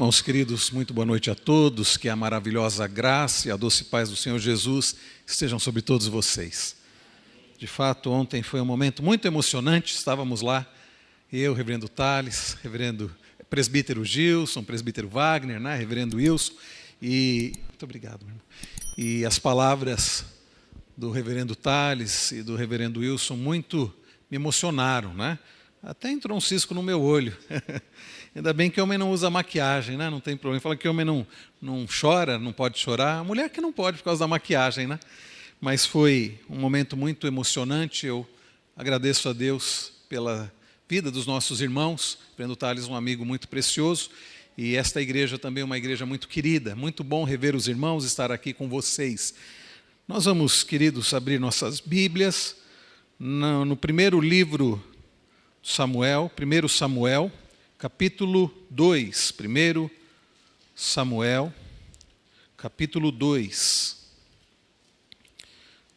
Irmãos queridos, muito boa noite a todos, que a maravilhosa graça e a doce paz do Senhor Jesus estejam sobre todos vocês. De fato, ontem foi um momento muito emocionante, estávamos lá, eu, reverendo Thales, reverendo presbítero Gilson, presbítero Wagner, né, reverendo Wilson, e muito obrigado, meu irmão. E as palavras do reverendo Thales e do reverendo Wilson muito me emocionaram, né? Até entrou um cisco no meu olho. Ainda bem que homem não usa maquiagem, né? Não tem problema. Fala que homem não chora, não pode chorar. A mulher que não pode por causa da maquiagem, né? Mas foi um momento muito emocionante. Eu agradeço a Deus pela vida dos nossos irmãos. Reverendo Thales, um amigo muito precioso. E esta igreja também é uma igreja muito querida. Muito bom rever os irmãos, estar aqui com vocês. Nós vamos, queridos, abrir nossas Bíblias no primeiro livro Samuel, 1 Samuel, capítulo 2. 1 Samuel, capítulo 2.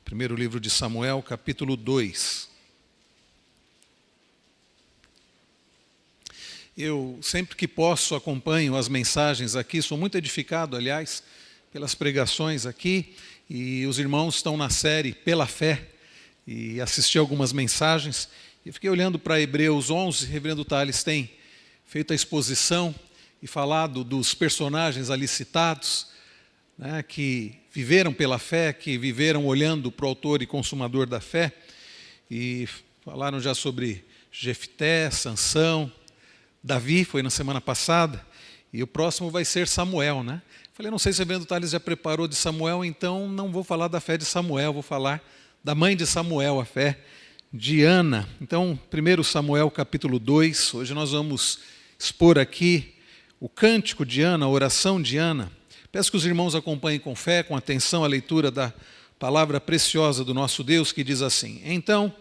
Primeiro livro de Samuel, capítulo 2. Eu, sempre que posso, acompanho as mensagens aqui, sou muito edificado, aliás, pelas pregações aqui, e os irmãos estão na série Pela Fé, e assisti algumas mensagens, e fiquei olhando para Hebreus 11, reverendo Thales tem feito a exposição e falado dos personagens ali citados, né, que viveram pela fé, que viveram olhando para o autor e consumador da fé, e falaram já sobre Jefté, Sansão, Davi, foi na semana passada, e o próximo vai ser Samuel, né? Falei, não sei se o reverendo Thales já preparou de Samuel, então não vou falar da fé de Samuel, vou falar da mãe de Samuel, a fé de Ana. Então, 1 Samuel capítulo 2, hoje nós vamos expor aqui o cântico de Ana, a oração de Ana. Peço que os irmãos acompanhem com fé, com atenção a leitura da palavra preciosa do nosso Deus, que diz assim: Então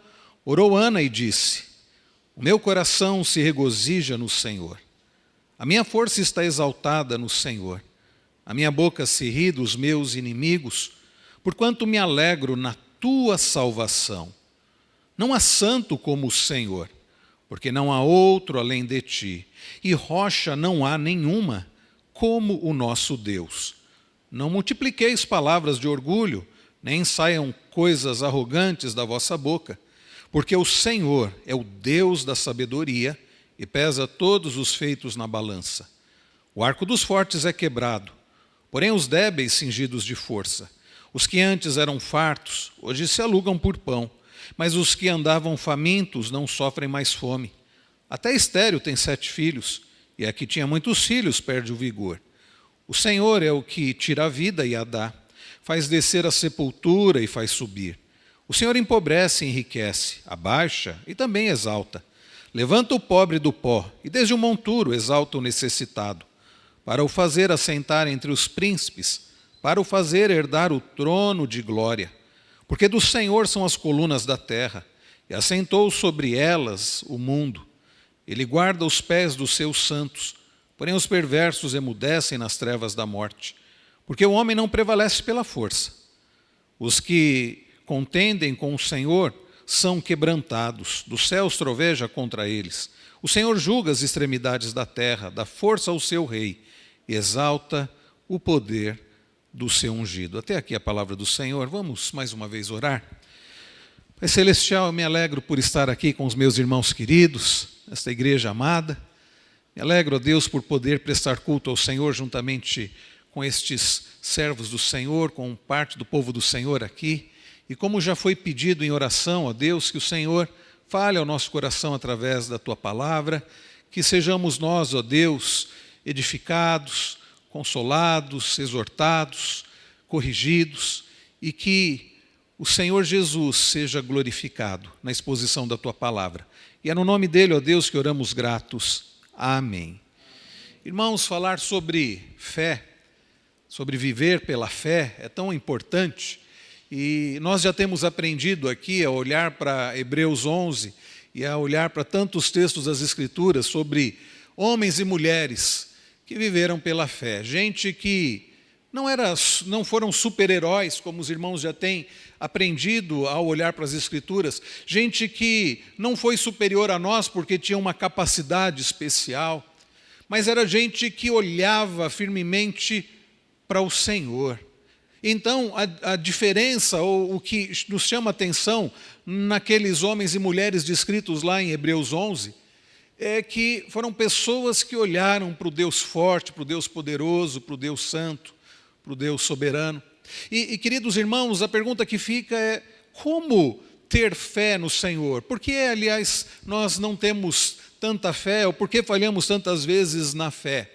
orou Ana e disse: O meu coração se regozija no Senhor, a minha força está exaltada no Senhor, a minha boca se ri dos meus inimigos, porquanto me alegro na tua salvação. Não há santo como o Senhor, porque não há outro além de ti, e rocha não há nenhuma como o nosso Deus. Não multipliqueis palavras de orgulho, nem saiam coisas arrogantes da vossa boca, porque o Senhor é o Deus da sabedoria e pesa todos os feitos na balança. O arco dos fortes é quebrado, porém os débeis cingidos de força. Os que antes eram fartos, hoje se alugam por pão, mas os que andavam famintos não sofrem mais fome. Até estéril tem 7 filhos, e a que tinha muitos filhos perde o vigor. O Senhor é o que tira a vida e a dá, faz descer a sepultura e faz subir. O Senhor empobrece e enriquece, abaixa e também exalta. Levanta o pobre do pó, e desde o monturo exalta o necessitado, para o fazer assentar entre os príncipes, para o fazer herdar o trono de glória. Porque do Senhor são as colunas da terra, e assentou sobre elas o mundo. Ele guarda os pés dos seus santos, porém os perversos emudecem nas trevas da morte. Porque o homem não prevalece pela força. Os que contendem com o Senhor são quebrantados, dos céus troveja contra eles. O Senhor julga as extremidades da terra, dá força ao seu rei, e exalta o poder do seu ungido. Até aqui a palavra do Senhor. Vamos mais uma vez orar. Pai Celestial, eu me alegro por estar aqui com os meus irmãos queridos, nesta igreja amada. Me alegro, ó Deus, por poder prestar culto ao Senhor juntamente com estes servos do Senhor, com parte do povo do Senhor aqui. E como já foi pedido em oração, ó Deus, que o Senhor fale ao nosso coração através da Tua palavra, que sejamos nós, ó Deus, edificados, consolados, exortados, corrigidos, e que o Senhor Jesus seja glorificado na exposição da Tua palavra. E é no nome dEle, ó Deus, que oramos gratos. Amém. Irmãos, falar sobre fé, sobre viver pela fé, é tão importante, e nós já temos aprendido aqui a olhar para Hebreus 11 e a olhar para tantos textos das Escrituras sobre homens e mulheres que viveram pela fé, gente que não foram super-heróis, como os irmãos já têm aprendido ao olhar para as Escrituras, gente que não foi superior a nós porque tinha uma capacidade especial, mas era gente que olhava firmemente para o Senhor. Então, a diferença, ou o que nos chama a atenção naqueles homens e mulheres descritos lá em Hebreus 11, é que foram pessoas que olharam para o Deus forte, para o Deus poderoso, para o Deus santo, para o Deus soberano. E, queridos irmãos, a pergunta que fica é: como ter fé no Senhor? Por que, aliás, nós não temos tanta fé, ou por que falhamos tantas vezes na fé?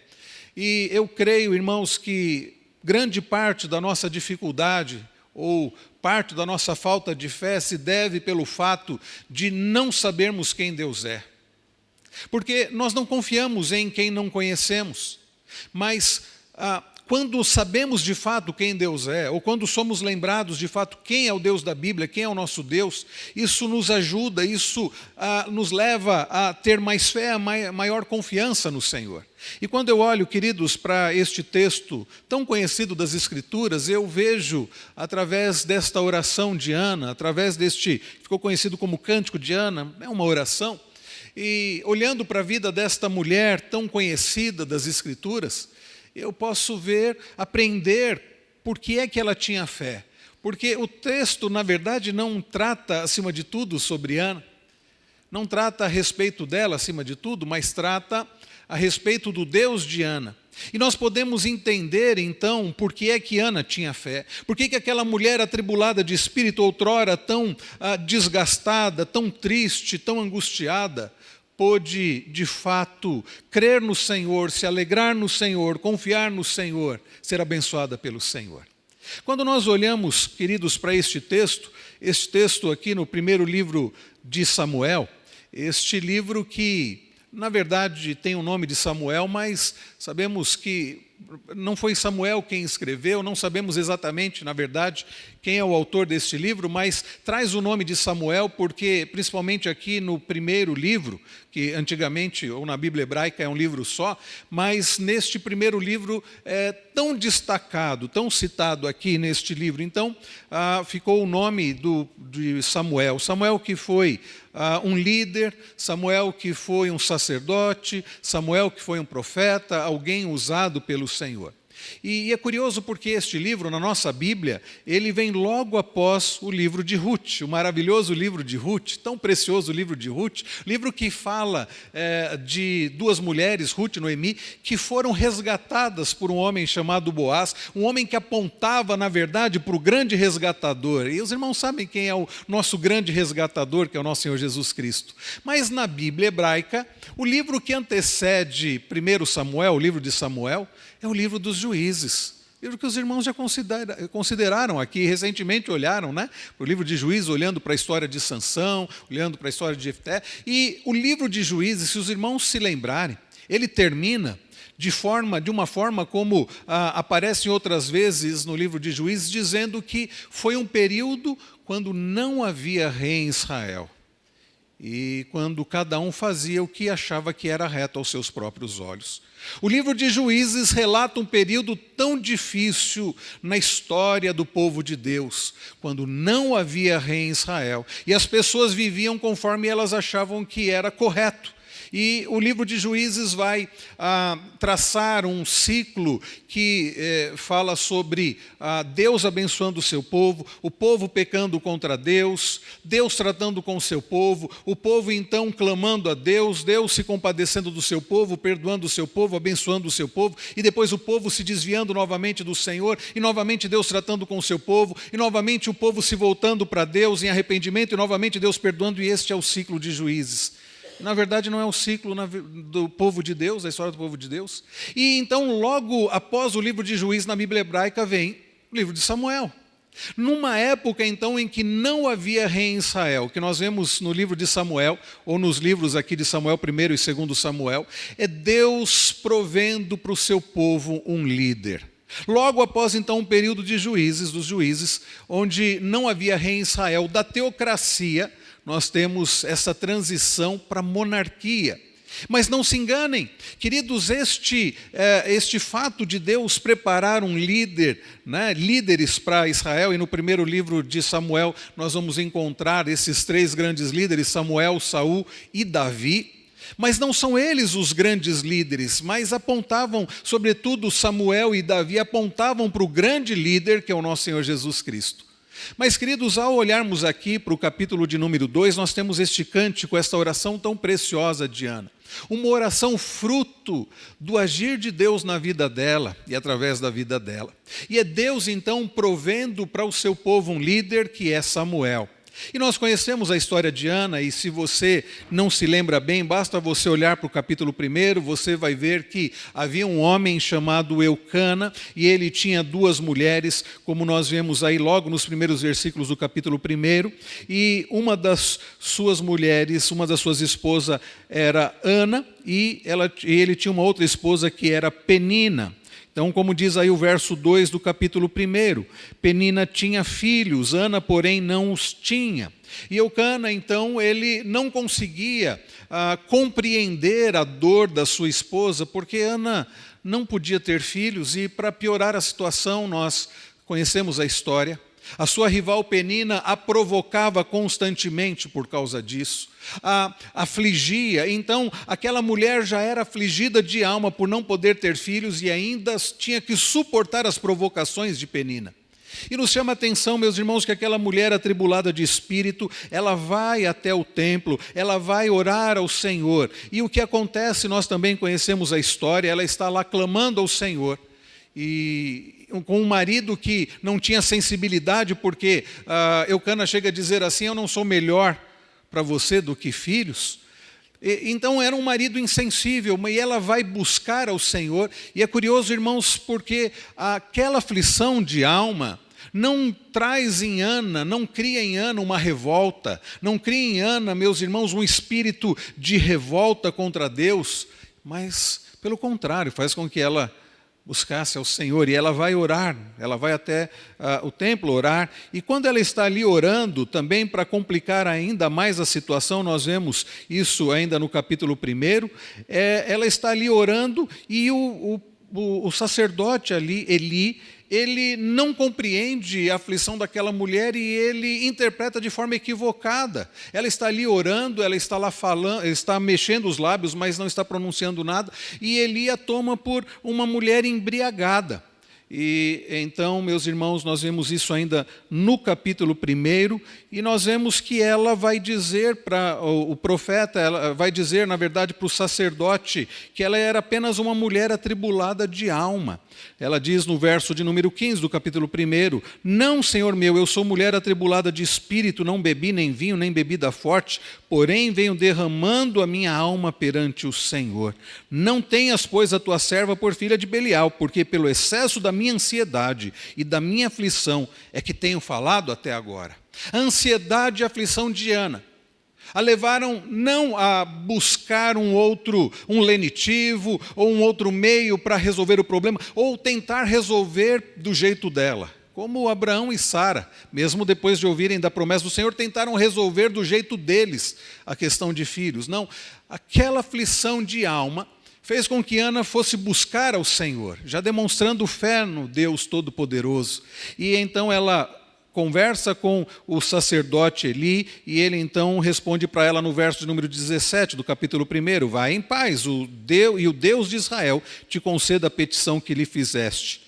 E eu creio, irmãos, que grande parte da nossa dificuldade, ou parte da nossa falta de fé, se deve pelo fato de não sabermos quem Deus é. Porque nós não confiamos em quem não conhecemos, mas quando sabemos de fato quem Deus é, ou quando somos lembrados de fato quem é o Deus da Bíblia, quem é o nosso Deus, isso nos ajuda, isso nos leva a ter mais fé, maior confiança no Senhor. E quando eu olho, queridos, para este texto tão conhecido das Escrituras, eu vejo, através desta oração de Ana, através deste, que ficou conhecido como Cântico de Ana, é uma oração, e olhando para a vida desta mulher tão conhecida das Escrituras, eu posso ver, aprender por que é que ela tinha fé. Porque o texto, na verdade, não trata, acima de tudo, sobre Ana, não trata a respeito dela, acima de tudo, mas trata a respeito do Deus de Ana. E nós podemos entender, então, por que é que Ana tinha fé, por que aquela mulher atribulada de espírito, outrora tão desgastada, tão triste, tão angustiada, pôde, de fato, crer no Senhor, se alegrar no Senhor, confiar no Senhor, ser abençoada pelo Senhor. Quando nós olhamos, queridos, para este texto aqui no primeiro livro de Samuel, este livro que, na verdade, tem o nome de Samuel, mas sabemos que não foi Samuel quem escreveu, não sabemos exatamente, na verdade, quem é o autor deste livro, mas traz o nome de Samuel porque, principalmente aqui no primeiro livro, que antigamente, ou na Bíblia hebraica, é um livro só, mas neste primeiro livro é tão destacado, tão citado aqui neste livro, então ficou o nome de Samuel. Samuel que foi um líder, Samuel que foi um sacerdote, Samuel que foi um profeta, alguém usado pelo Senhor. E é curioso porque este livro, na nossa Bíblia, ele vem logo após o livro de Ruth, o maravilhoso livro de Ruth, tão precioso livro de Ruth, livro que fala de duas mulheres, Ruth e Noemi, que foram resgatadas por um homem chamado Boaz, um homem que apontava, na verdade, para o grande resgatador. E os irmãos sabem quem é o nosso grande resgatador, que é o nosso Senhor Jesus Cristo. Mas na Bíblia hebraica, o livro que antecede 1 Samuel, o livro de Samuel, é o livro dos Juízes, livro que os irmãos já consideraram aqui, recentemente olharam, né, para o livro de Juízes, olhando para a história de Sansão, olhando para a história de Jefté, e o livro de Juízes, se os irmãos se lembrarem, ele termina de uma forma como aparece outras vezes no livro de Juízes, dizendo que foi um período quando não havia rei em Israel. E quando cada um fazia o que achava que era reto aos seus próprios olhos. O livro de Juízes relata um período tão difícil na história do povo de Deus, quando não havia rei em Israel, e as pessoas viviam conforme elas achavam que era correto. E o livro de Juízes vai traçar um ciclo que fala sobre Deus abençoando o povo pecando contra Deus, Deus tratando com o seu povo, o povo então clamando a Deus, Deus se compadecendo do seu povo, perdoando o seu povo, abençoando o seu povo, e depois o povo se desviando novamente do Senhor, e novamente Deus tratando com o seu povo, e novamente o povo se voltando para Deus em arrependimento, e novamente Deus perdoando, e este é o ciclo de Juízes. Na verdade, não é o ciclo do povo de Deus, da história do povo de Deus. E então, logo após o livro de Juízes, na Bíblia hebraica, vem o livro de Samuel. Numa época, então, em que não havia rei em Israel, que nós vemos no livro de Samuel, ou nos livros aqui de Samuel, 1º e 2º Samuel, é Deus provendo para o seu povo um líder. Logo após, então, um período de dos juízes, onde não havia rei em Israel, da teocracia, nós temos essa transição para a monarquia. Mas não se enganem, queridos, este fato de Deus preparar um líder, né, líderes para Israel, e no primeiro livro de Samuel nós vamos encontrar esses 3 grandes líderes, Samuel, Saul e Davi. Mas não são eles os grandes líderes, mas apontavam, sobretudo Samuel e Davi, apontavam para o grande líder, que é o nosso Senhor Jesus Cristo. Mas, queridos, ao olharmos aqui para o capítulo de número 2, nós temos este cântico, esta oração tão preciosa de Ana. Uma oração fruto do agir de Deus na vida dela e através da vida dela. E é Deus, então, provendo para o seu povo um líder que é Samuel. E nós conhecemos a história de Ana, e se você não se lembra bem, basta você olhar para o capítulo 1, você vai ver que havia um homem chamado Eucana, e ele tinha 2 mulheres, como nós vemos aí logo nos primeiros versículos do capítulo 1, e uma das suas mulheres, uma das suas esposas era Ana, e ele tinha uma outra esposa que era Penina. Então, como diz aí o verso 2 do capítulo 1, Penina tinha filhos, Ana, porém, não os tinha. E Eucana, então, ele não conseguia compreender a dor da sua esposa, porque Ana não podia ter filhos, e para piorar a situação, nós conhecemos a história. A sua rival Penina a provocava constantemente por causa disso, a afligia. Então, aquela mulher já era afligida de alma por não poder ter filhos e ainda tinha que suportar as provocações de Penina. E nos chama a atenção, meus irmãos, que aquela mulher atribulada de espírito, ela vai até o templo, ela vai orar ao Senhor. E o que acontece, nós também conhecemos a história, ela está lá clamando ao Senhor. E com um marido que não tinha sensibilidade, porque Eucana chega a dizer assim: eu não sou melhor para você do que filhos. Então era um marido insensível, e ela vai buscar ao Senhor. E é curioso, irmãos, porque aquela aflição de alma não traz em Ana, não cria em Ana uma revolta, não cria em Ana, meus irmãos, um espírito de revolta contra Deus, mas pelo contrário, faz com que ela buscasse ao Senhor, e ela vai orar, ela vai até o templo orar, e quando ela está ali orando, também para complicar ainda mais a situação, nós vemos isso ainda no capítulo 1, ela está ali orando, e o sacerdote ali, Eli, ele não compreende a aflição daquela mulher e ele interpreta de forma equivocada. Ela está ali orando, ela está lá falando, está mexendo os lábios, mas não está pronunciando nada, e Eli a toma por uma mulher embriagada. E então, meus irmãos, nós vemos isso ainda no capítulo 1, e nós vemos que ela vai dizer para o profeta, ela vai dizer, na verdade, para o sacerdote, que ela era apenas uma mulher atribulada de alma. Ela diz no verso de número 15 do capítulo 1, não, Senhor meu, eu sou mulher atribulada de espírito, não bebi nem vinho, nem bebida forte, porém venho derramando a minha alma perante o Senhor. Não tenhas, pois, a tua serva por filha de Belial, porque pelo excesso da minha ansiedade e da minha aflição é que tenho falado até agora. A ansiedade e a aflição de Ana a levaram não a buscar um lenitivo ou um outro meio para resolver o problema, ou tentar resolver do jeito dela. Como Abraão e Sara, mesmo depois de ouvirem da promessa do Senhor, tentaram resolver do jeito deles a questão de filhos. Não, aquela aflição de alma fez com que Ana fosse buscar ao Senhor, já demonstrando fé no Deus Todo-Poderoso. E então ela conversa com o sacerdote Eli, e ele então responde para ela no verso de número 17 do capítulo 1, vai em paz, o Deus de Israel te conceda a petição que lhe fizeste.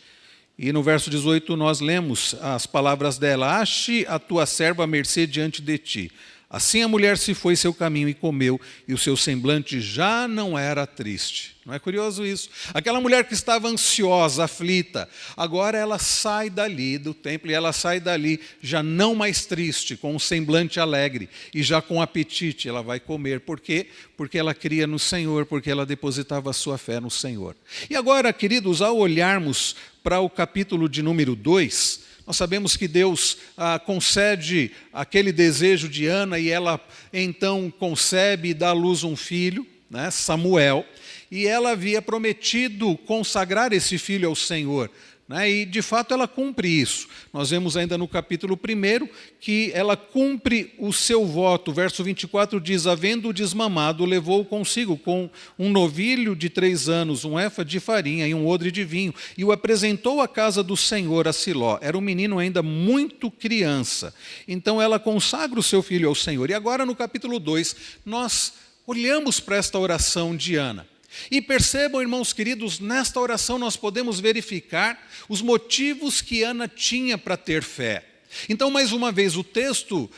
E no verso 18 nós lemos as palavras dela: ache a tua serva à mercê diante de ti. Assim a mulher se foi seu caminho e comeu, e o seu semblante já não era triste. Não é curioso isso? Aquela mulher que estava ansiosa, aflita, agora ela sai dali do templo, e ela sai dali já não mais triste, com um semblante alegre, e já com apetite ela vai comer. Por quê? Porque ela cria no Senhor, porque ela depositava a sua fé no Senhor. E agora, queridos, ao olharmos para o capítulo de número 2, nós sabemos que Deus concede aquele desejo de Ana, e ela então concebe e dá à luz um filho, né, Samuel, e ela havia prometido consagrar esse filho ao Senhor, né, e de fato ela cumpre isso. Nós vemos ainda no capítulo 1 que ela cumpre o seu voto. O verso 24 diz: havendo desmamado, levou consigo com um novilho de 3 anos, um éfa de farinha e um odre de vinho, e o apresentou à casa do Senhor a Siló. Era um menino ainda muito criança. Então ela consagra o seu filho ao Senhor. E agora no capítulo 2 nós olhamos para esta oração de Ana. E percebam, irmãos queridos, nesta oração nós podemos verificar os motivos que Ana tinha para ter fé. Então, mais uma vez, o texto,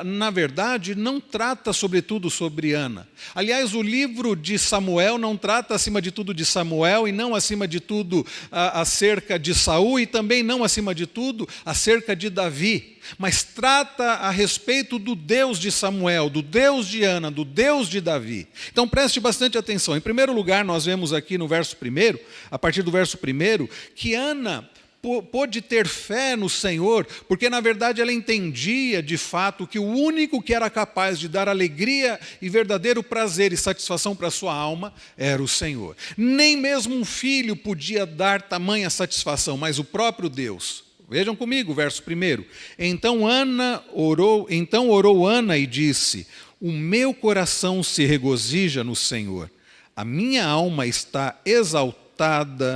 na verdade, não trata sobretudo sobre Ana. Aliás, o livro de Samuel não trata acima de tudo de Samuel e não acima de tudo acerca de Saul e também não acima de tudo acerca de Davi. Mas trata a respeito do Deus de Samuel, do Deus de Ana, do Deus de Davi. Então preste bastante atenção. Em primeiro lugar, nós vemos aqui no verso 1, a partir do verso 1, que Ana pôde ter fé no Senhor, porque na verdade ela entendia de fato que o único que era capaz de dar alegria e verdadeiro prazer e satisfação para a sua alma era o Senhor. Nem mesmo um filho podia dar tamanha satisfação, mas o próprio Deus. Vejam comigo o verso 1. Então orou Ana e disse: o meu coração se regozija no Senhor, a minha alma está exaltada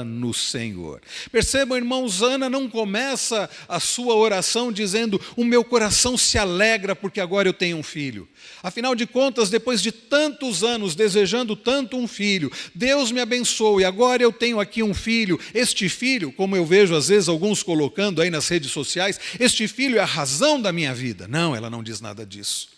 no Senhor. Percebam, irmãos, Ana não começa a sua oração dizendo: o meu coração se alegra porque agora eu tenho um filho. Afinal de contas, depois de tantos anos desejando tanto um filho, Deus me abençoou e agora eu tenho aqui um filho. Este filho, como eu vejo às vezes alguns colocando aí nas redes sociais, este filho é a razão da minha vida. Não, ela não diz nada disso.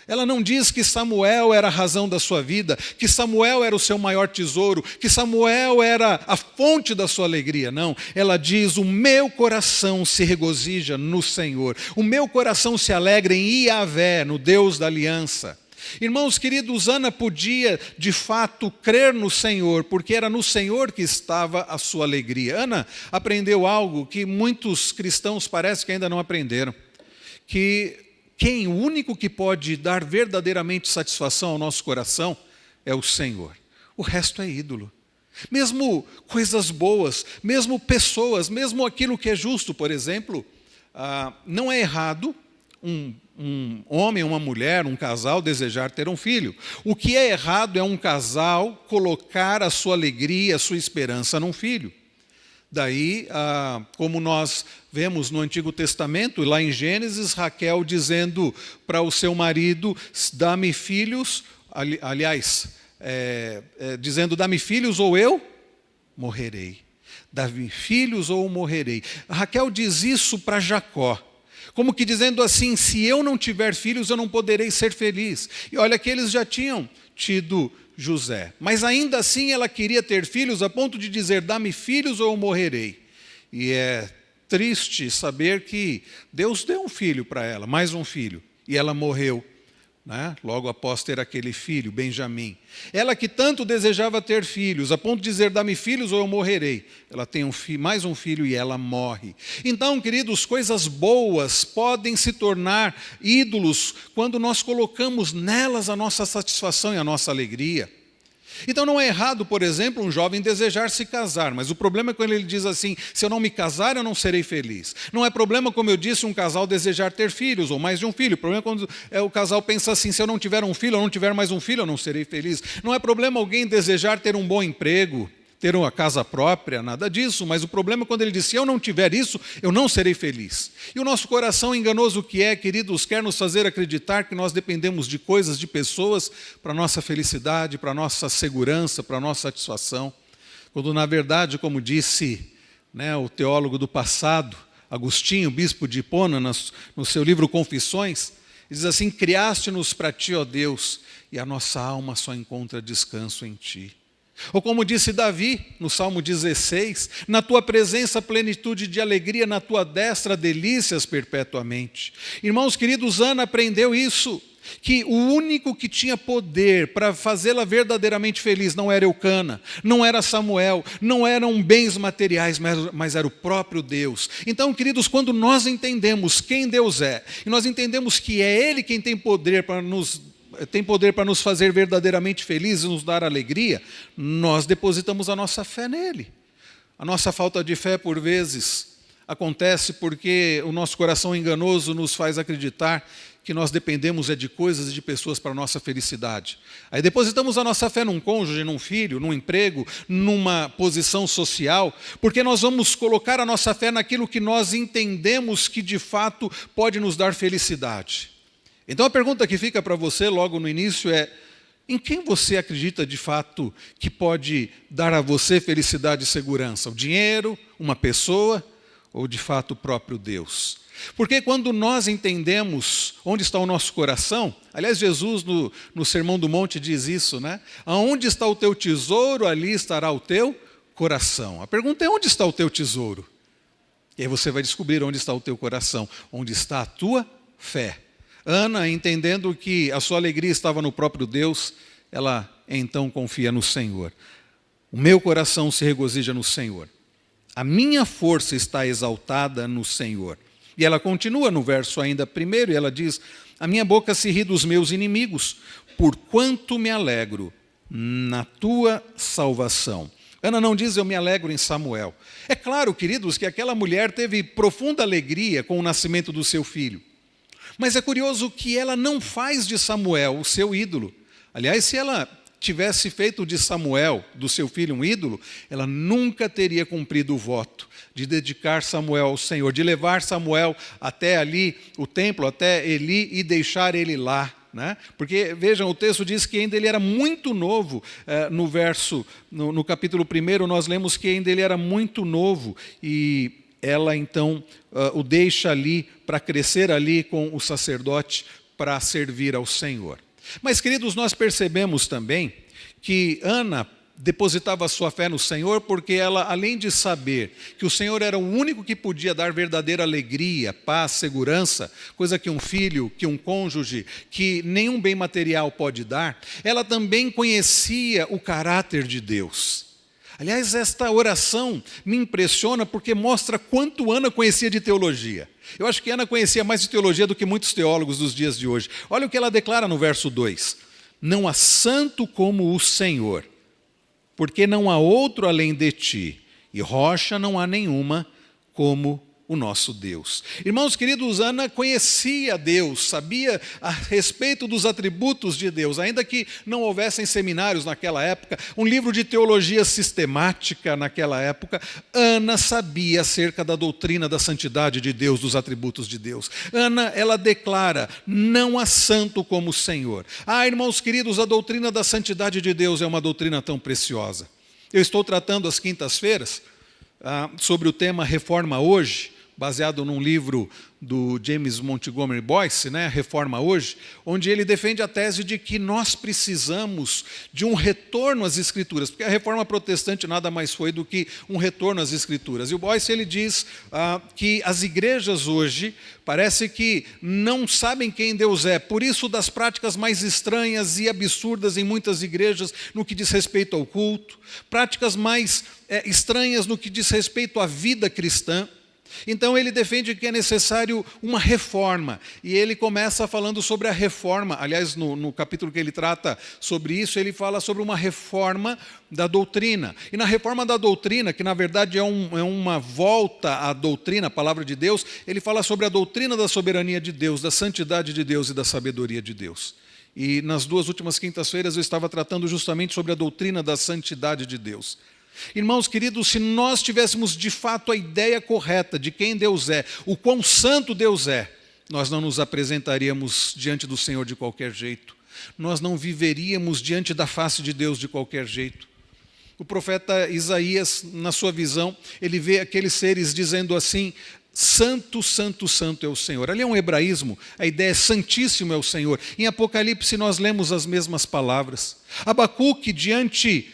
Ela não diz que Samuel era a razão da sua vida, que Samuel era o seu maior tesouro, que Samuel era a fonte da sua alegria. Não, ela diz: o meu coração se regozija no Senhor, o meu coração se alegra em Iavé, no Deus da aliança. Irmãos queridos, Ana podia de fato crer no Senhor, porque era no Senhor que estava a sua alegria. Ana aprendeu algo que muitos cristãos parece que ainda não aprenderam, que o único que pode dar verdadeiramente satisfação ao nosso coração é o Senhor. O resto é ídolo. Mesmo coisas boas, mesmo pessoas, mesmo aquilo que é justo, por exemplo, não é errado um homem, uma mulher, um casal desejar ter um filho. O que é errado é um casal colocar a sua alegria, a sua esperança num filho. Daí, como nós vemos no Antigo Testamento, lá em Gênesis, Raquel dizendo para o seu marido: dá-me filhos, dizendo: dá-me filhos ou eu morrerei. Dá-me filhos ou morrerei. Raquel diz isso para Jacó, como que dizendo assim: se eu não tiver filhos, eu não poderei ser feliz. E olha que eles já tinham tido José, mas ainda assim ela queria ter filhos a ponto de dizer: dá-me filhos ou eu morrerei. E é triste saber que Deus deu um filho para ela, mais um filho, e ela morreu, né? Logo após ter aquele filho, Benjamim. Ela que tanto desejava ter filhos, a ponto de dizer: dá-me filhos ou eu morrerei. Ela tem mais um filho e ela morre. Então, queridos, coisas boas podem se tornar ídolos quando nós colocamos nelas a nossa satisfação e a nossa alegria. Então não é errado, por exemplo, um jovem desejar se casar, mas o problema é quando ele diz assim: se eu não me casar, eu não serei feliz. Não é problema, como eu disse, um casal desejar ter filhos, ou mais de um filho. O problema é quando o casal pensa assim: se eu não tiver um filho, ou não tiver mais um filho, eu não serei feliz. Não é problema alguém desejar ter um bom emprego, ter uma casa própria, nada disso. Mas o problema é quando ele diz: se eu não tiver isso, eu não serei feliz. E o nosso coração, enganoso que é, queridos, quer nos fazer acreditar que nós dependemos de coisas, de pessoas, para a nossa felicidade, para a nossa segurança, para a nossa satisfação. Quando, na verdade, como disse, né, o teólogo do passado, Agostinho, bispo de Hipona, no seu livro Confissões, diz assim: criaste-nos para ti, ó Deus, e a nossa alma só encontra descanso em ti. Ou como disse Davi, no Salmo 16, na tua presença plenitude de alegria, na tua destra delícias perpetuamente. Irmãos queridos, Ana aprendeu isso, que o único que tinha poder para fazê-la verdadeiramente feliz não era Eucana, não era Samuel, não eram bens materiais, mas era o próprio Deus. Então, queridos, quando nós entendemos quem Deus é, e nós entendemos que é Ele quem tem poder para nos fazer verdadeiramente felizes e nos dar alegria, nós depositamos a nossa fé nele. A nossa falta de fé, por vezes, acontece porque o nosso coração enganoso nos faz acreditar que nós dependemos de coisas e de pessoas para a nossa felicidade. Aí depositamos a nossa fé num cônjuge, num filho, num emprego, numa posição social, porque nós vamos colocar a nossa fé naquilo que nós entendemos que de fato pode nos dar felicidade. Então a pergunta que fica para você logo no início é: Em quem você acredita de fato que pode dar a você felicidade e segurança? O dinheiro, uma pessoa ou de fato o próprio Deus? Porque quando nós entendemos onde está o nosso coração, aliás, Jesus no Sermão do Monte diz isso, né? Aonde está o teu tesouro, ali estará o teu coração. A pergunta é: onde está o teu tesouro? E aí você vai descobrir onde está o teu coração, onde está a tua fé. Ana, entendendo que a sua alegria estava no próprio Deus, ela então confia no Senhor. O meu coração se regozija no Senhor. A minha força está exaltada no Senhor. E ela continua no verso ainda primeiro, e ela diz: a minha boca se ri dos meus inimigos, porquanto me alegro na tua salvação. Ana não diz: eu me alegro em Samuel. É claro, queridos, que aquela mulher teve profunda alegria com o nascimento do seu filho. Mas é curioso que ela não faz de Samuel o seu ídolo. Aliás, se ela tivesse feito de Samuel, do seu filho, um ídolo, ela nunca teria cumprido o voto de dedicar Samuel ao Senhor, de levar Samuel até ali, o templo, até Eli, e deixar ele lá. Né? Porque, vejam, o texto diz que ainda ele era muito novo, no capítulo 1, nós lemos que ainda ele era muito novo, e ela então o deixa ali para crescer ali com o sacerdote para servir ao Senhor. Mas, queridos, nós percebemos também que Ana depositava sua fé no Senhor porque ela, além de saber que o Senhor era o único que podia dar verdadeira alegria, paz, segurança, coisa que um filho, que um cônjuge, que nenhum bem material pode dar, ela também conhecia o caráter de Deus. Aliás, esta oração me impressiona porque mostra quanto Ana conhecia de teologia. Eu acho que Ana conhecia mais de teologia do que muitos teólogos dos dias de hoje. Olha o que ela declara no verso 2. Não há santo como o Senhor, porque não há outro além de ti, e rocha não há nenhuma como o nosso Deus. Irmãos queridos, Ana conhecia Deus, sabia a respeito dos atributos de Deus, ainda que não houvessem seminários naquela época, um livro de teologia sistemática naquela época, Ana sabia acerca da doutrina da santidade de Deus, dos atributos de Deus. Ana, ela declara: não há santo como o Senhor. Irmãos queridos, a doutrina da santidade de Deus é uma doutrina tão preciosa. Eu estou tratando às quintas-feiras sobre o tema Reforma Hoje, baseado num livro do James Montgomery Boyce, né, Reforma Hoje, onde ele defende a tese de que nós precisamos de um retorno às Escrituras, porque a reforma protestante nada mais foi do que um retorno às Escrituras. E o Boyce ele diz que as igrejas hoje parece que não sabem quem Deus é, por isso das práticas mais estranhas e absurdas em muitas igrejas no que diz respeito ao culto, práticas mais estranhas no que diz respeito à vida cristã. Então ele defende que é necessário uma reforma, e ele começa falando sobre a reforma. Aliás, no capítulo que ele trata sobre isso, ele fala sobre uma reforma da doutrina. E na reforma da doutrina, que na verdade é uma volta à doutrina, a palavra de Deus, ele fala sobre a doutrina da soberania de Deus, da santidade de Deus e da sabedoria de Deus. E nas 2 últimas quintas-feiras eu estava tratando justamente sobre a doutrina da santidade de Deus. Irmãos queridos, se nós tivéssemos de fato a ideia correta de quem Deus é, o quão santo Deus é, nós não nos apresentaríamos diante do Senhor de qualquer jeito. Nós não viveríamos diante da face de Deus de qualquer jeito. O profeta Isaías, na sua visão, ele vê aqueles seres dizendo assim: santo, santo, santo é o Senhor. Ali é um hebraísmo, a ideia é santíssimo é o Senhor. Em Apocalipse nós lemos as mesmas palavras. Abacuque, diante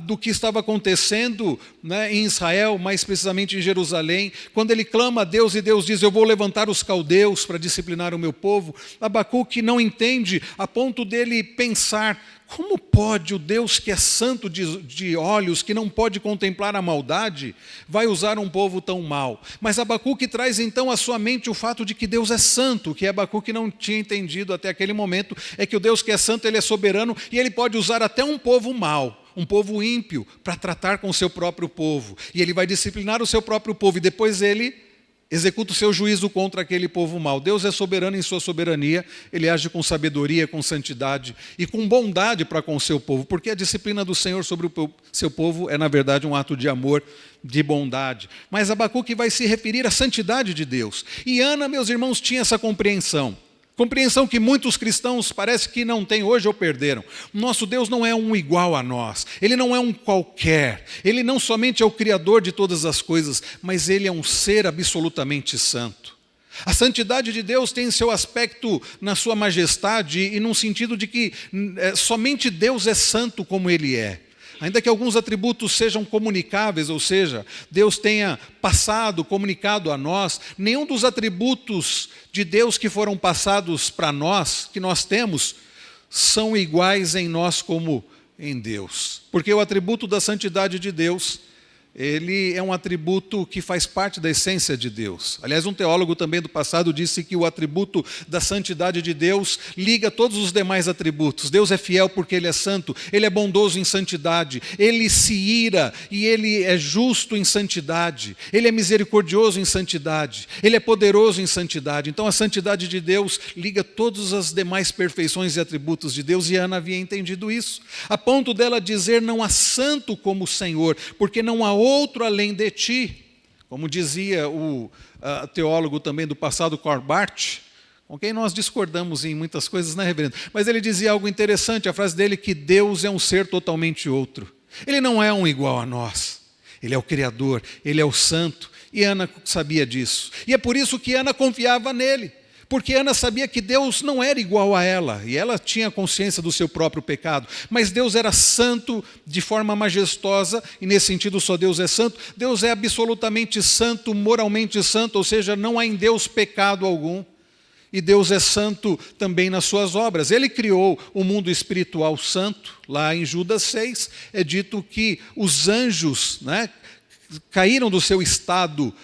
do que estava acontecendo, né, em Israel, mais precisamente em Jerusalém, quando ele clama a Deus e Deus diz: eu vou levantar os caldeus para disciplinar o meu povo. Abacuque não entende, a ponto dele pensar: como pode o Deus que é santo de olhos, que não pode contemplar a maldade, vai usar um povo tão mau? Mas Abacuque traz então à sua mente o fato de que Deus é santo. O que Abacuque não tinha entendido até aquele momento é que o Deus que é santo, ele é soberano, e ele pode usar até um povo mau, um povo ímpio, para tratar com o seu próprio povo. E ele vai disciplinar o seu próprio povo, e depois ele executa o seu juízo contra aquele povo mau. Deus é soberano em sua soberania, ele age com sabedoria, com santidade e com bondade para com o seu povo, porque a disciplina do Senhor sobre o seu povo é, na verdade, um ato de amor, de bondade. Mas Abacuque vai se referir à santidade de Deus. E Ana, meus irmãos, tinha essa compreensão. Compreensão que muitos cristãos parece que não têm hoje ou perderam. Nosso Deus não é um igual a nós. Ele não é um qualquer. Ele não somente é o Criador de todas as coisas, mas Ele é um ser absolutamente santo. A santidade de Deus tem seu aspecto na sua majestade e num sentido de que somente Deus é santo como Ele é. Ainda que alguns atributos sejam comunicáveis, ou seja, Deus tenha passado, comunicado a nós, nenhum dos atributos de Deus que foram passados para nós, que nós temos, são iguais em nós como em Deus. Porque o atributo da santidade de Deus, ele é um atributo que faz parte da essência de Deus. Aliás, um teólogo também do passado disse que o atributo da santidade de Deus liga todos os demais atributos. Deus é fiel porque Ele é santo, Ele é bondoso em santidade, Ele se ira e Ele é justo em santidade, Ele é misericordioso em santidade, Ele é poderoso em santidade. Então a santidade de Deus liga todas as demais perfeições e atributos de Deus, e Ana havia entendido isso, a ponto dela dizer: não há santo como o Senhor, porque não há outro além de ti. Como dizia o teólogo também do passado, Karl Barth, com quem nós discordamos em muitas coisas, né, reverendo? Mas ele dizia algo interessante, a frase dele, que Deus é um ser totalmente outro. Ele não é um igual a nós. Ele é o Criador, Ele é o Santo, e Ana sabia disso. E é por isso que Ana confiava nele. Porque Ana sabia que Deus não era igual a ela, e ela tinha consciência do seu próprio pecado, mas Deus era santo de forma majestosa, e nesse sentido só Deus é santo. Deus é absolutamente santo, moralmente santo, ou seja, não há em Deus pecado algum, e Deus é santo também nas suas obras. Ele criou o mundo espiritual santo. Lá em Judas 6 é dito que os anjos, né, caíram do seu estado,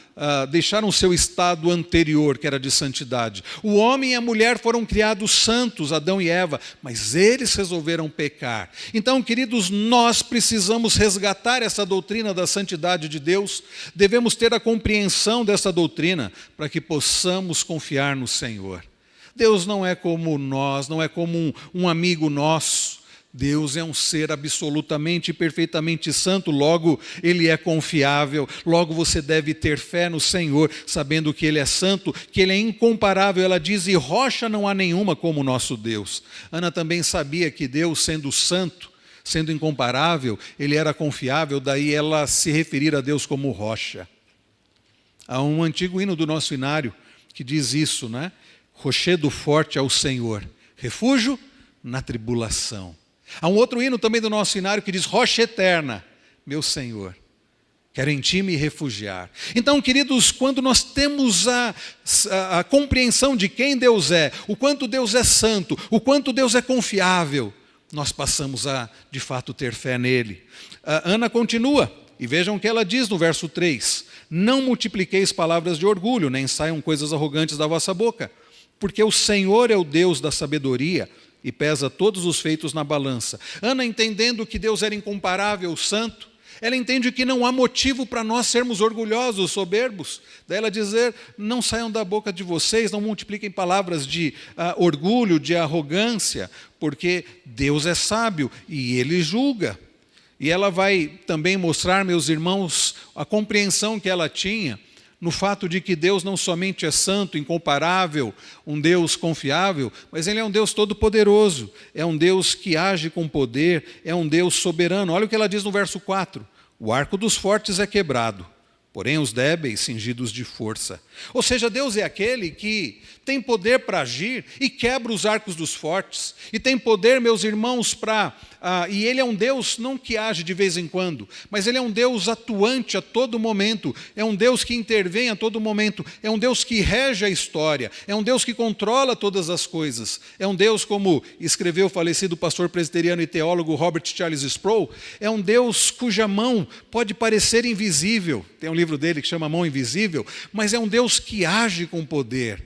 deixaram o seu estado anterior, que era de santidade. O homem e a mulher foram criados santos, Adão e Eva, mas eles resolveram pecar. Então, queridos, nós precisamos resgatar essa doutrina da santidade de Deus, devemos ter a compreensão dessa doutrina, para que possamos confiar no Senhor. Deus não é como nós, não é como um amigo nosso. Deus é um ser absolutamente e perfeitamente santo, logo Ele é confiável, logo você deve ter fé no Senhor, sabendo que Ele é santo, que Ele é incomparável. Ela diz: e rocha não há nenhuma como o nosso Deus. Ana também sabia que Deus, sendo santo, sendo incomparável, Ele era confiável, daí ela se referir a Deus como rocha. Há um antigo hino do nosso inário que diz isso, né? Rochedo forte ao Senhor, refúgio na tribulação. Há um outro hino também do nosso inário que diz: rocha eterna, meu Senhor, quero em ti me refugiar. Então, queridos, quando nós temos a compreensão de quem Deus é, o quanto Deus é santo, o quanto Deus é confiável, nós passamos a, de fato, ter fé nele. Ana continua, e vejam o que ela diz no verso 3. Não multipliqueis palavras de orgulho, nem saiam coisas arrogantes da vossa boca, porque o Senhor é o Deus da sabedoria, e pesa todos os feitos na balança. Ana, entendendo que Deus era incomparável, santo, ela entende que não há motivo para nós sermos orgulhosos, soberbos. Daí ela dizer: não saiam da boca de vocês, não multipliquem palavras de orgulho, de arrogância, porque Deus é sábio e Ele julga. E ela vai também mostrar, meus irmãos, a compreensão que ela tinha no fato de que Deus não somente é santo, incomparável, um Deus confiável, mas Ele é um Deus todo-poderoso, é um Deus que age com poder, é um Deus soberano. Olha o que ela diz no verso 4. O arco dos fortes é quebrado, porém os débeis cingidos de força. Ou seja, Deus é aquele que tem poder para agir e quebra os arcos dos fortes. E tem poder, meus irmãos, e Ele é um Deus não que age de vez em quando, mas Ele é um Deus atuante a todo momento, é um Deus que intervém a todo momento, é um Deus que rege a história, é um Deus que controla todas as coisas, é um Deus, como escreveu o falecido pastor presbiteriano e teólogo Robert Charles Sproul, é um Deus cuja mão pode parecer invisível. Tem um livro dele que chama Mão Invisível, mas é um Deus que age com poder,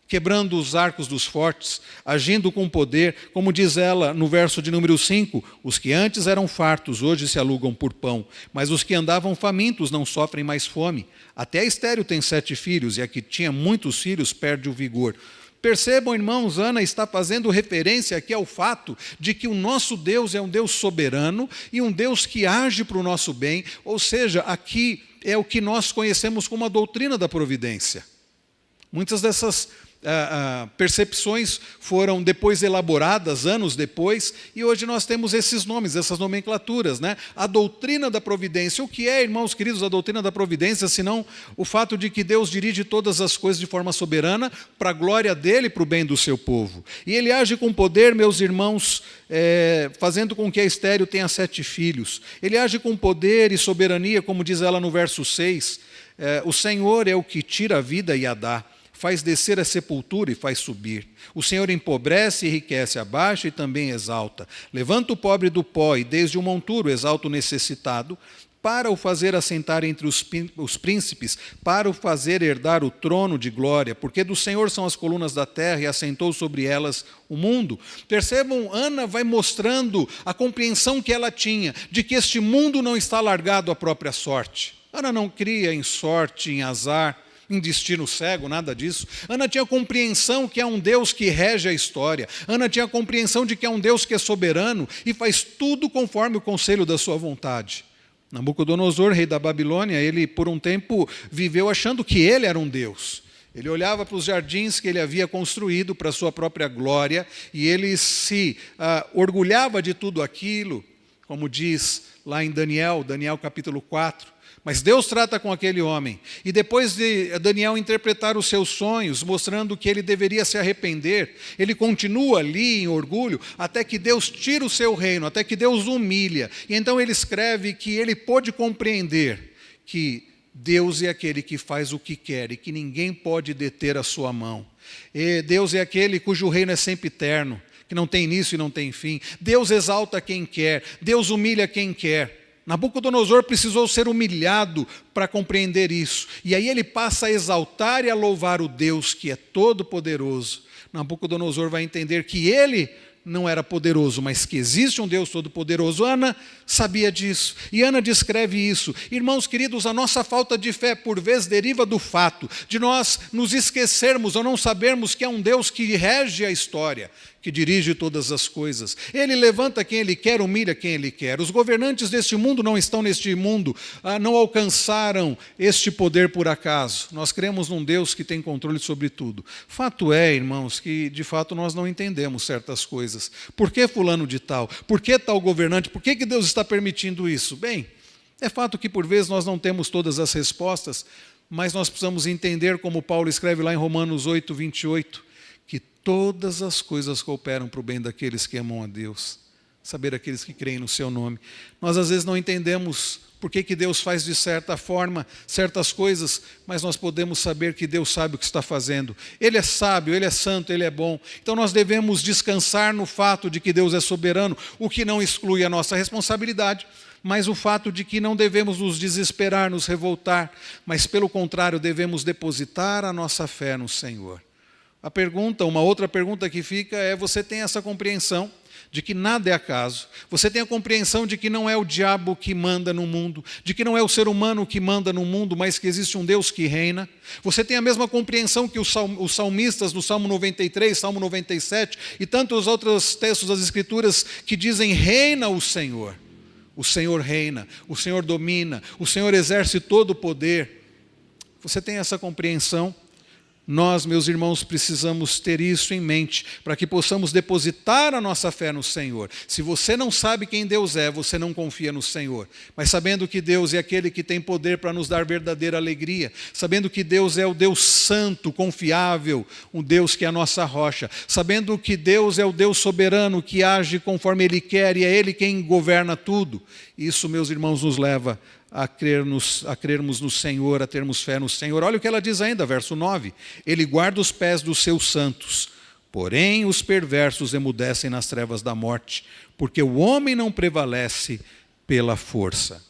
quebrando os arcos dos fortes, agindo com poder, como diz ela no verso de número 5, os que antes eram fartos, hoje se alugam por pão, mas os que andavam famintos não sofrem mais fome. Até a estéril tem 7 filhos, e a que tinha muitos filhos perde o vigor. Percebam, irmãos, Ana está fazendo referência aqui ao fato de que o nosso Deus é um Deus soberano e um Deus que age para o nosso bem, ou seja, aqui é o que nós conhecemos como a doutrina da providência. Muitas dessas percepções foram depois elaboradas, anos depois, e hoje nós temos esses nomes, essas nomenclaturas, né? A doutrina da providência. O que é, irmãos queridos, a doutrina da providência, senão o fato de que Deus dirige todas as coisas de forma soberana, para a glória dele e para o bem do seu povo. E ele age com poder, meus irmãos, fazendo com que a estéril tenha 7 filhos. Ele age com poder e soberania, como diz ela no verso 6, o Senhor é o que tira a vida e a dá, faz descer a sepultura e faz subir. O Senhor empobrece e enriquece, abaixa e também exalta. Levanta o pobre do pó e desde o monturo exalta o necessitado, para o fazer assentar entre os príncipes, para o fazer herdar o trono de glória, porque do Senhor são as colunas da terra e assentou sobre elas o mundo. Percebam, Ana vai mostrando a compreensão que ela tinha de que este mundo não está largado à própria sorte. Ana não cria em sorte, em azar, em destino cego, nada disso. Ana tinha compreensão que há um Deus que rege a história. Ana tinha compreensão de que há um Deus que é soberano e faz tudo conforme o conselho da sua vontade. Nabucodonosor, rei da Babilônia, ele por um tempo viveu achando que ele era um Deus. Ele olhava para os jardins que ele havia construído para a sua própria glória e ele se orgulhava de tudo aquilo, como diz lá em Daniel capítulo 4. Mas Deus trata com aquele homem. E depois de Daniel interpretar os seus sonhos, mostrando que ele deveria se arrepender, ele continua ali em orgulho, até que Deus tira o seu reino, até que Deus humilha. E então ele escreve que ele pôde compreender que Deus é aquele que faz o que quer e que ninguém pode deter a sua mão. E Deus é aquele cujo reino é sempre eterno, que não tem início e não tem fim. Deus exalta quem quer, Deus humilha quem quer. Nabucodonosor precisou ser humilhado para compreender isso. E aí ele passa a exaltar e a louvar o Deus que é todo-poderoso. Nabucodonosor vai entender que ele não era poderoso, mas que existe um Deus todo-poderoso. Ana sabia disso, e Ana descreve isso. Irmãos queridos, a nossa falta de fé, por vezes, deriva do fato de nós nos esquecermos ou não sabermos que é um Deus que rege a história, que dirige todas as coisas. Ele levanta quem Ele quer, humilha quem Ele quer. Os governantes deste mundo não estão neste mundo, não alcançaram este poder por acaso. Nós cremos num Deus que tem controle sobre tudo. Fato é, irmãos, que de fato nós não entendemos certas coisas. Por que fulano de tal? Por que tal governante? Por que Deus está permitindo isso? Bem, é fato que por vezes nós não temos todas as respostas, mas nós precisamos entender, como Paulo escreve lá em Romanos 8, 28, que todas as coisas cooperam para o bem daqueles que amam a Deus, saber aqueles que creem no seu nome. Nós às vezes não entendemos por que Deus faz de certa forma certas coisas, mas nós podemos saber que Deus sabe o que está fazendo. Ele é sábio, Ele é santo, Ele é bom. Então nós devemos descansar no fato de que Deus é soberano, o que não exclui a nossa responsabilidade, mas o fato de que não devemos nos desesperar, nos revoltar, mas pelo contrário devemos depositar a nossa fé no Senhor. Uma outra pergunta que fica é: você tem essa compreensão de que nada é acaso? Você tem a compreensão de que não é o diabo que manda no mundo, de que não é o ser humano que manda no mundo, mas que existe um Deus que reina? Você tem a mesma compreensão que os salmistas no Salmo 93, Salmo 97 e tantos outros textos das Escrituras que dizem: reina o Senhor reina, o Senhor domina, o Senhor exerce todo o poder. Você tem essa compreensão? Nós, meus irmãos, precisamos ter isso em mente, para que possamos depositar a nossa fé no Senhor. Se você não sabe quem Deus é, você não confia no Senhor. Mas sabendo que Deus é aquele que tem poder para nos dar verdadeira alegria, sabendo que Deus é o Deus santo, confiável, um Deus que é a nossa rocha, sabendo que Deus é o Deus soberano que age conforme Ele quer e é Ele quem governa tudo, isso, meus irmãos, nos leva a crermos no Senhor, a termos fé no Senhor. Olha o que ela diz ainda, verso 9: Ele guarda os pés dos seus santos, porém os perversos emudecem nas trevas da morte, porque o homem não prevalece pela força.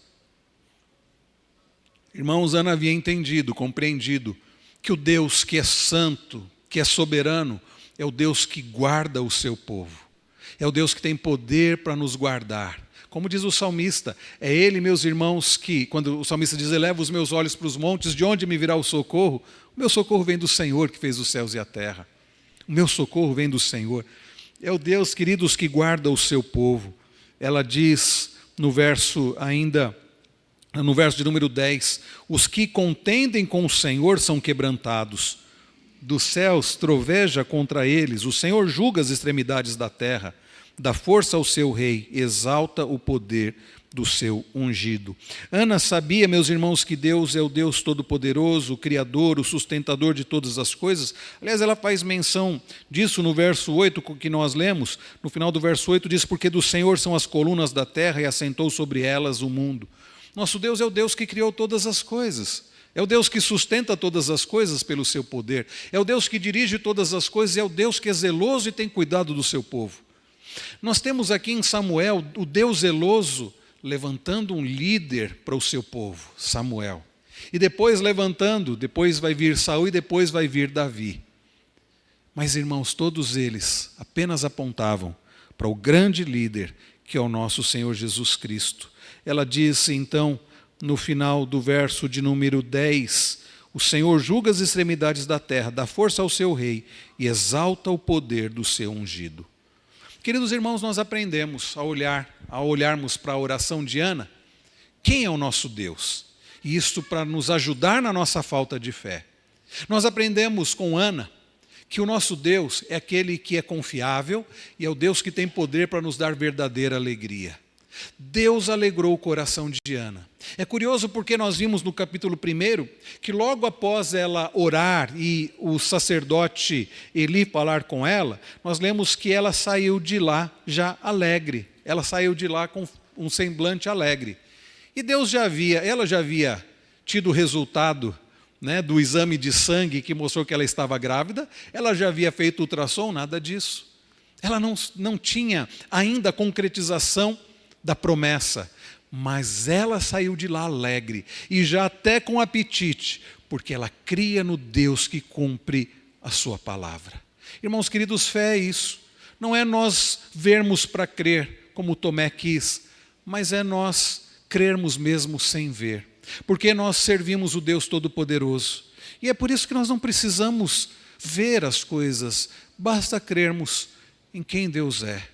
Irmãos, Ana havia entendido, compreendido, que o Deus que é santo, que é soberano, é o Deus que guarda o seu povo, é o Deus que tem poder para nos guardar. Como diz o salmista, é Ele, meus irmãos, que, quando o salmista diz: eleva os meus olhos para os montes, de onde me virá o socorro? O meu socorro vem do Senhor, que fez os céus e a terra. O meu socorro vem do Senhor. É o Deus, queridos, que guarda o seu povo. Ela diz no verso de número 10, os que contendem com o Senhor são quebrantados. dos céus troveja contra eles, o Senhor julga as extremidades da terra, dá força ao seu rei, exalta o poder do seu ungido. Ana sabia, meus irmãos, que Deus é o Deus Todo-Poderoso, o Criador, o sustentador de todas as coisas. Aliás, ela faz menção disso no verso 8 que nós lemos. No final do verso 8 diz, porque do Senhor são as colunas da terra e assentou sobre elas o mundo. Nosso Deus é o Deus que criou todas as coisas. É o Deus que sustenta todas as coisas pelo seu poder. É o Deus que dirige todas as coisas. É o Deus que é zeloso e tem cuidado do seu povo. Nós temos aqui em Samuel o Deus zeloso levantando um líder para o seu povo, Samuel. E depois depois vai vir Saul e depois vai vir Davi. Mas, irmãos, todos eles apenas apontavam para o grande líder, que é o nosso Senhor Jesus Cristo. Ela diz, então, no final do verso de número 10, o Senhor julga as extremidades da terra, dá força ao seu rei e exalta o poder do seu ungido. Queridos irmãos, nós aprendemos a olharmos para a oração de Ana, quem é o nosso Deus? E isso para nos ajudar na nossa falta de fé. Nós aprendemos com Ana que o nosso Deus é aquele que é confiável e é o Deus que tem poder para nos dar verdadeira alegria. Deus alegrou o coração de Ana. É curioso porque nós vimos no capítulo 1 que logo após ela orar e o sacerdote Eli falar com ela, nós lemos que ela saiu de lá já alegre. Ela saiu de lá com um semblante alegre. E ela já havia tido o resultado, do exame de sangue que mostrou que ela estava grávida, ela já havia feito ultrassom, nada disso. Ela não tinha ainda a concretização da promessa, mas ela saiu de lá alegre e já até com apetite, porque ela cria no Deus que cumpre a sua palavra. Irmãos queridos, fé é isso. Não é nós vermos para crer, como Tomé quis, mas é nós crermos mesmo sem ver, porque nós servimos o Deus Todo-Poderoso. E é por isso que nós não precisamos ver as coisas, basta crermos em quem Deus é.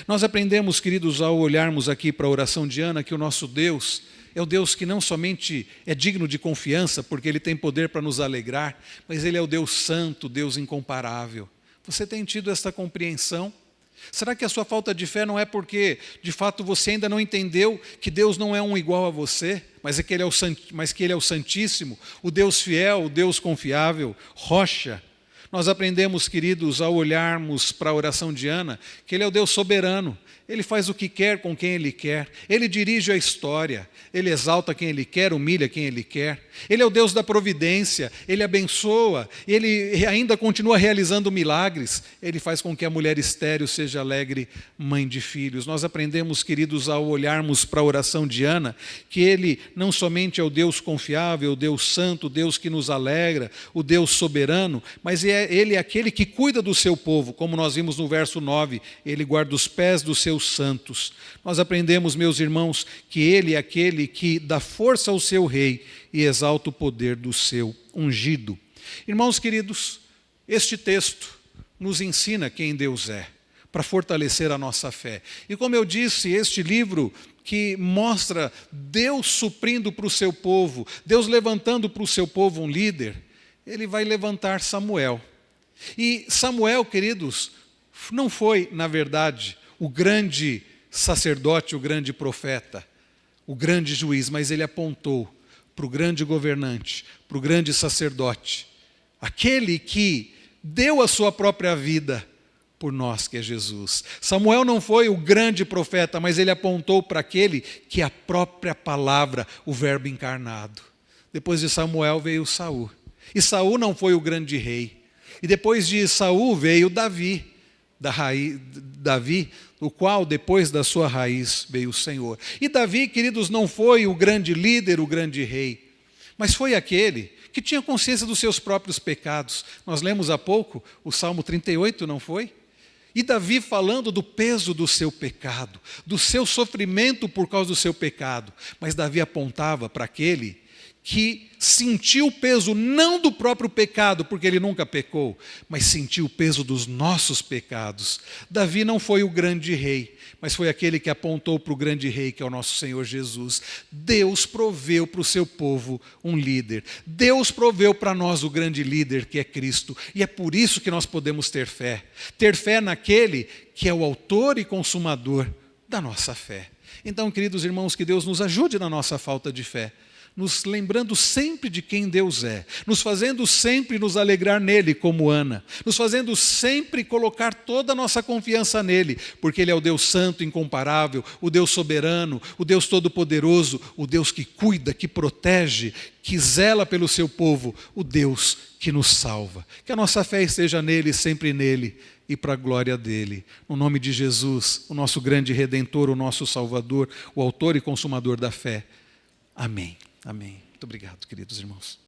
Nós aprendemos, queridos, ao olharmos aqui para a oração de Ana, que o nosso Deus é o Deus que não somente é digno de confiança, porque Ele tem poder para nos alegrar, mas Ele é o Deus santo, Deus incomparável. Você tem tido essa compreensão? Será que a sua falta de fé não é porque, de fato, você ainda não entendeu que Deus não é um igual a você, mas que Ele é o Santíssimo, o Deus fiel, o Deus confiável, rocha? Nós aprendemos, queridos, ao olharmos para a oração de Ana, que Ele é o Deus soberano. Ele faz o que quer com quem Ele quer. Ele dirige a história. Ele exalta quem Ele quer, humilha quem Ele quer. Ele é o Deus da providência. Ele abençoa. Ele ainda continua realizando milagres. Ele faz com que a mulher estéril seja alegre mãe de filhos. Nós aprendemos, queridos, ao olharmos para a oração de Ana, que Ele não somente é o Deus confiável, o Deus santo, o Deus que nos alegra, o Deus soberano, mas Ele é aquele que cuida do seu povo, como nós vimos no verso 9, Ele guarda os pés dos seus santos. Nós aprendemos, meus irmãos, que Ele é aquele que dá força ao seu rei e exalta o poder do seu ungido. Irmãos queridos, este texto nos ensina quem Deus é, para fortalecer a nossa fé. E como eu disse, este livro que mostra Deus suprindo para o seu povo, Deus levantando para o seu povo um líder, Ele vai levantar Samuel. E Samuel, queridos, não foi, na verdade, o grande sacerdote, o grande profeta, o grande juiz, mas ele apontou para o grande governante, para o grande sacerdote, aquele que deu a sua própria vida por nós, que é Jesus. Samuel não foi o grande profeta, mas ele apontou para aquele que é a própria palavra, o verbo encarnado. Depois de Samuel veio Saul. E Saul não foi o grande rei. E depois de Saul veio Davi, o qual depois da sua raiz veio o Senhor. E Davi, queridos, não foi o grande líder, o grande rei, mas foi aquele que tinha consciência dos seus próprios pecados. Nós lemos há pouco o Salmo 38, não foi? E Davi falando do peso do seu pecado, do seu sofrimento por causa do seu pecado. Mas Davi apontava para aquele que sentiu o peso não do próprio pecado, porque ele nunca pecou, mas sentiu o peso dos nossos pecados. Davi não foi o grande rei, mas foi aquele que apontou para o grande rei, que é o nosso Senhor Jesus. Deus proveu para o seu povo um líder. Deus proveu para nós o grande líder, que é Cristo. E é por isso que nós podemos ter fé. Ter fé naquele que é o autor e consumador da nossa fé. Então, queridos irmãos, que Deus nos ajude na nossa falta de fé, nos lembrando sempre de quem Deus é, nos fazendo sempre nos alegrar nele, como Ana, nos fazendo sempre colocar toda a nossa confiança nele, porque ele é o Deus santo, incomparável, o Deus soberano, o Deus todo-poderoso, o Deus que cuida, que protege, que zela pelo seu povo, o Deus que nos salva. Que a nossa fé esteja nele, sempre nele, e para a glória dele. No nome de Jesus, o nosso grande Redentor, o nosso Salvador, o autor e consumador da fé. Amém. Amém. Muito obrigado, queridos irmãos.